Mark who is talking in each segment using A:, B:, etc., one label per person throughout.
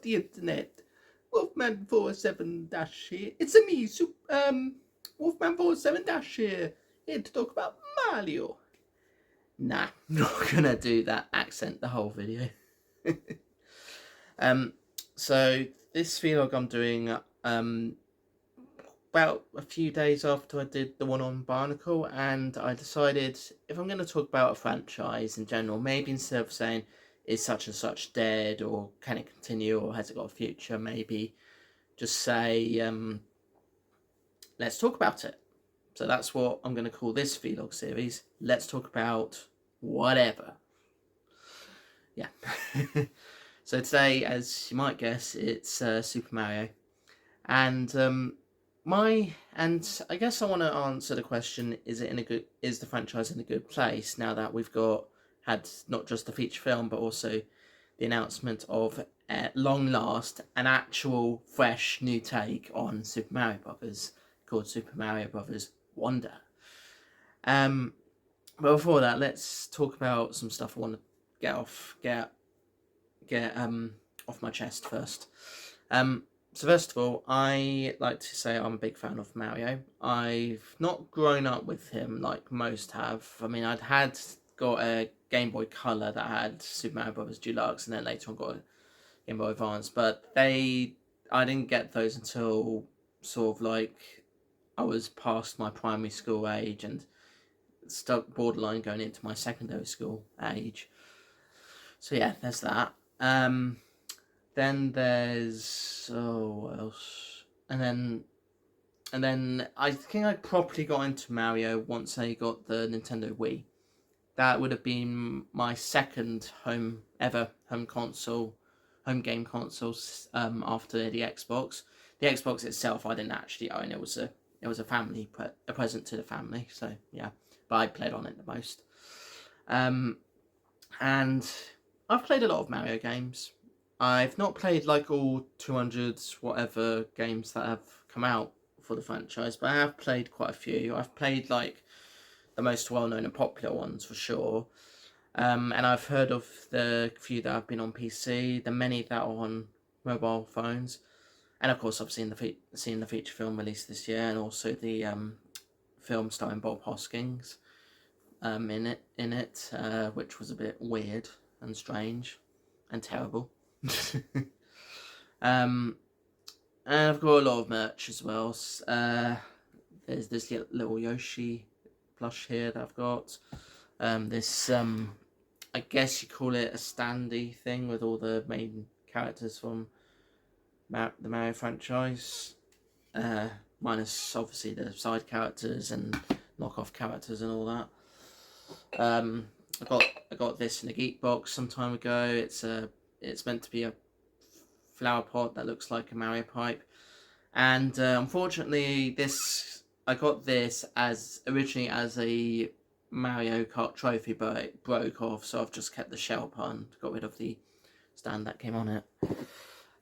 A: the internet. Wolfman47 here. It's a me, Wolfman47 here, here to talk about Mario. Nah, not gonna do that accent the whole video. So this vlog I'm doing about a few days after I did the one on Barnacle, and I decided if I'm going to talk about a franchise in general, maybe instead of saying is such and such dead, or can it continue, or has it got a future, maybe just say let's talk about it. So that's what I'm going to call this vlog series. Let's talk about whatever. Yeah. So today, as you might guess, it's Super Mario, and I guess I want to answer the question: is the franchise in a good place now that we've had not just the feature film but also the announcement of, at long last, an actual fresh new take on Super Mario Brothers called Super Mario Brothers Wonder. But before that, let's talk about some stuff I want to get off my chest first. So first of all, I like to say I'm a big fan of Mario. I've not grown up with him like most have. I mean, got a Game Boy Color that had Super Mario Brothers Deluxe, and then later on got a Game Boy Advance. But I didn't get those until sort of like I was past my primary school age and stuck borderline going into my secondary school age. So yeah, there's that. Then there's what else? And then I think I properly got into Mario once I got the Nintendo Wii. That would have been my second home game console after the Xbox. The Xbox itself I didn't actually own. It was a family a present to the family. So yeah, but I played on it the most. And I've played a lot of Mario games. I've not played like all 200 whatever games that have come out for the franchise, but I have played quite a few. I've played like the most well-known and popular ones for sure. And I've heard of the few that have been on PC, the many that are on mobile phones, and of course I've seen the feature film released this year, and also the film starring Bob Hoskins in it, which was a bit weird and strange and terrible. And I've got a lot of merch as well. There's this little Yoshi plush here that I've got. This I guess you call it a standee thing with all the main characters from the Mario franchise, minus obviously the side characters and knockoff characters and all that. I got this in a geek box some time ago. It's meant to be a flower pot that looks like a Mario pipe, and unfortunately I got this originally as a Mario Kart trophy, but it broke off, so I've just kept the shell part and got rid of the stand that came on it.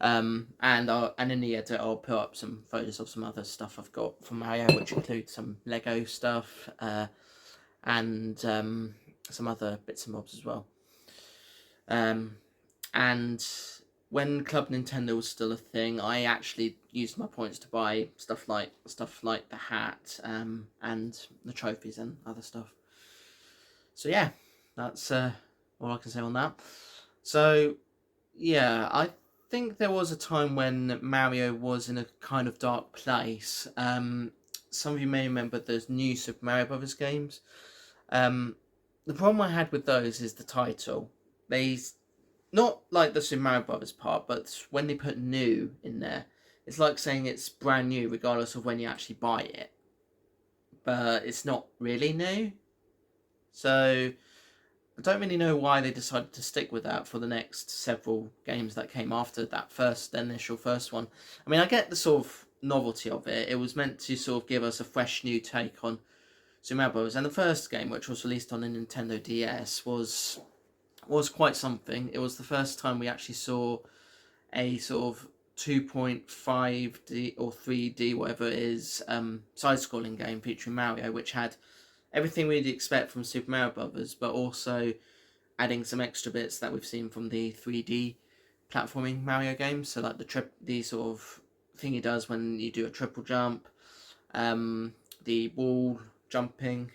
A: And in the edit I'll put up some photos of some other stuff I've got from Mario, which includes some Lego stuff and some other bits and bobs as well. And when Club Nintendo was still a thing, I actually used my points to buy stuff like the hat and the trophies and other stuff. So yeah, that's all I can say on that. So yeah, I think there was a time when Mario was in a kind of dark place. Some of you may remember those new Super Mario Brothers games. The problem I had with those is the title. Not like the Super Mario Brothers part, but when they put new in there, it's like saying it's brand new regardless of when you actually buy it. But it's not really new. So I don't really know why they decided to stick with that for the next several games that came after that initial first one. I mean, I get the sort of novelty of it. It was meant to sort of give us a fresh new take on Super Mario Bros. And the first game, which was released on the Nintendo DS, was quite something. It was the first time we actually saw a sort of 2.5D or 3D, whatever it is, side-scrolling game featuring Mario, which had everything we'd expect from Super Mario Brothers, but also adding some extra bits that we've seen from the 3D platforming Mario games. So like the sort of thing he does when you do a triple jump, the wall jumping,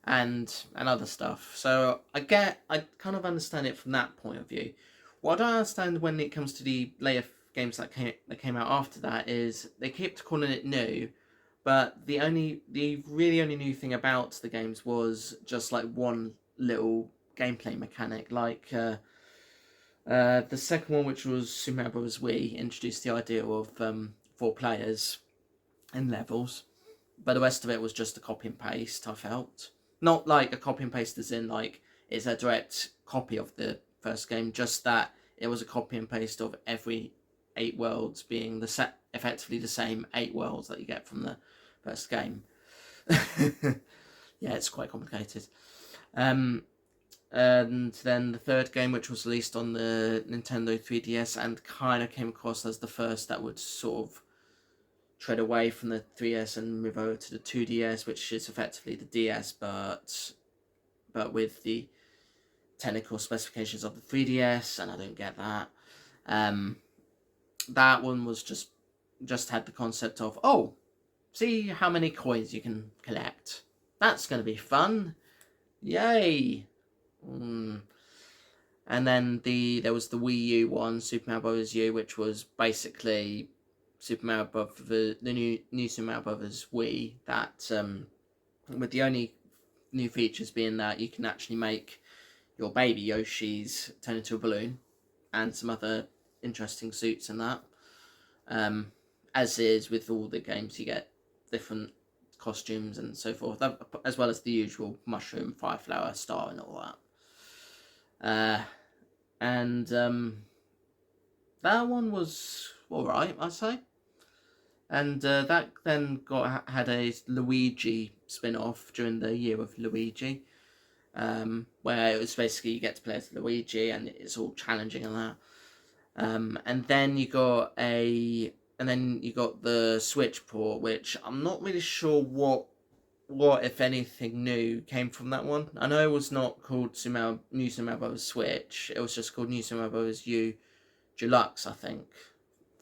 A: and other stuff. So I kind of understand it from that point of view. What I don't understand when it comes to the later games that came out after that is they kept calling it new, but the really only new thing about the games was just like one little gameplay mechanic. Like the second one, which was Super Mario Bros. Wii, introduced the idea of 4 players in levels, but the rest of it was just a copy and paste. I felt not like a copy and paste as in like it's a direct copy of the first game, just that it was a copy and paste of every 8 worlds being effectively the same 8 worlds that you get from the first game. Yeah, it's quite complicated. And then the third game, which was released on the Nintendo 3DS and kind of came across as the first that would sort of tread away from the 3DS and move over to the 2DS, which is effectively the DS, but with the technical specifications of the 3DS, and I don't get that. That one was just had the concept of, oh, see how many coins you can collect. That's going to be fun. Yay! And then there was the Wii U one, Super Mario Bros. U, which was basically Super Mario Bros. The new Super Mario Bros. Wii. That with the only new features being that you can actually make your baby Yoshis turn into a balloon, and some other interesting suits and that. As is with all the games, you get different costumes and so forth, as well as the usual mushroom, fire flower, star, and all that. That one was alright, I'd say. And that then had a Luigi spin-off during the year of Luigi, where it was basically you get to play as Luigi and it's all challenging and that. And then you got the Switch port, which I'm not really sure what if anything new came from that one. I know it was not called New Super Mario Bros. Switch. It was just called New Super Mario Bros. U Deluxe, I think,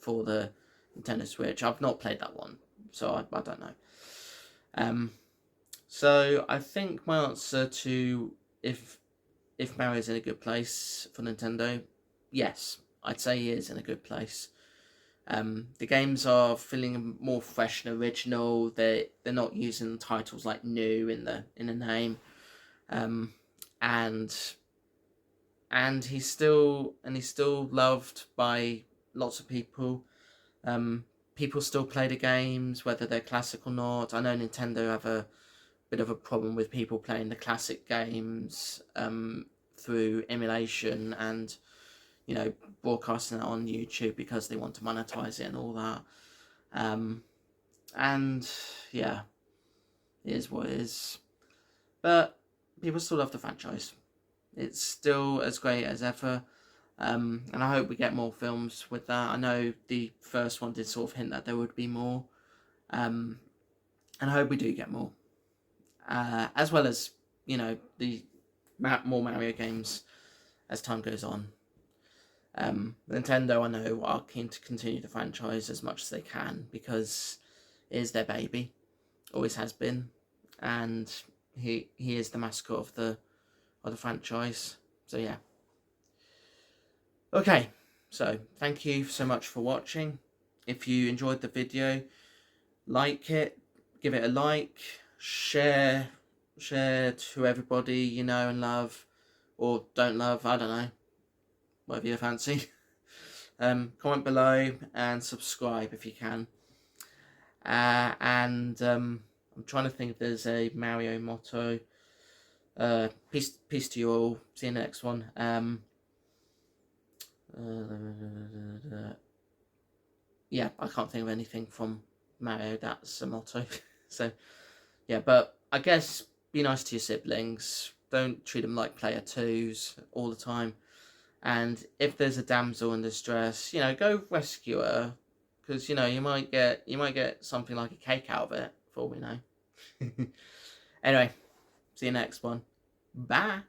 A: for the Nintendo Switch. I've not played that one, so I don't know. So I think my answer to if Mario's in a good place for Nintendo, yes, I'd say he is in a good place. The games are feeling more fresh and original. They're not using titles like new in the name, and he's still loved by lots of people. People still play the games, whether they're classic or not. I know Nintendo have a bit of a problem with people playing the classic games through emulation and, you know, broadcasting it on YouTube because they want to monetize it and all that. And yeah, it is what it is. But people still love the franchise. It's still as great as ever. And I hope we get more films with that. I know the first one did sort of hint that there would be more. And I hope we do get more. As well as, you know, the more Mario games as time goes on. Nintendo, I know, are keen to continue the franchise as much as they can because it is their baby, always has been, and he is the mascot of the franchise. So yeah. Okay, so thank you so much for watching. If you enjoyed the video, like it, give it a like, share to everybody you know and love, or don't love, I don't know, whatever you fancy. Comment below and subscribe if you can. I'm trying to think if there's a Mario motto. Peace to you all. See you in the next one. Yeah, I can't think of anything from Mario that's a motto. So yeah, but I guess be nice to your siblings. Don't treat them like player twos all the time. And if there's a damsel in distress, you know, go rescue her, because you know you might get something like a cake out of it, for all we know. Anyway, see you next one. Bye.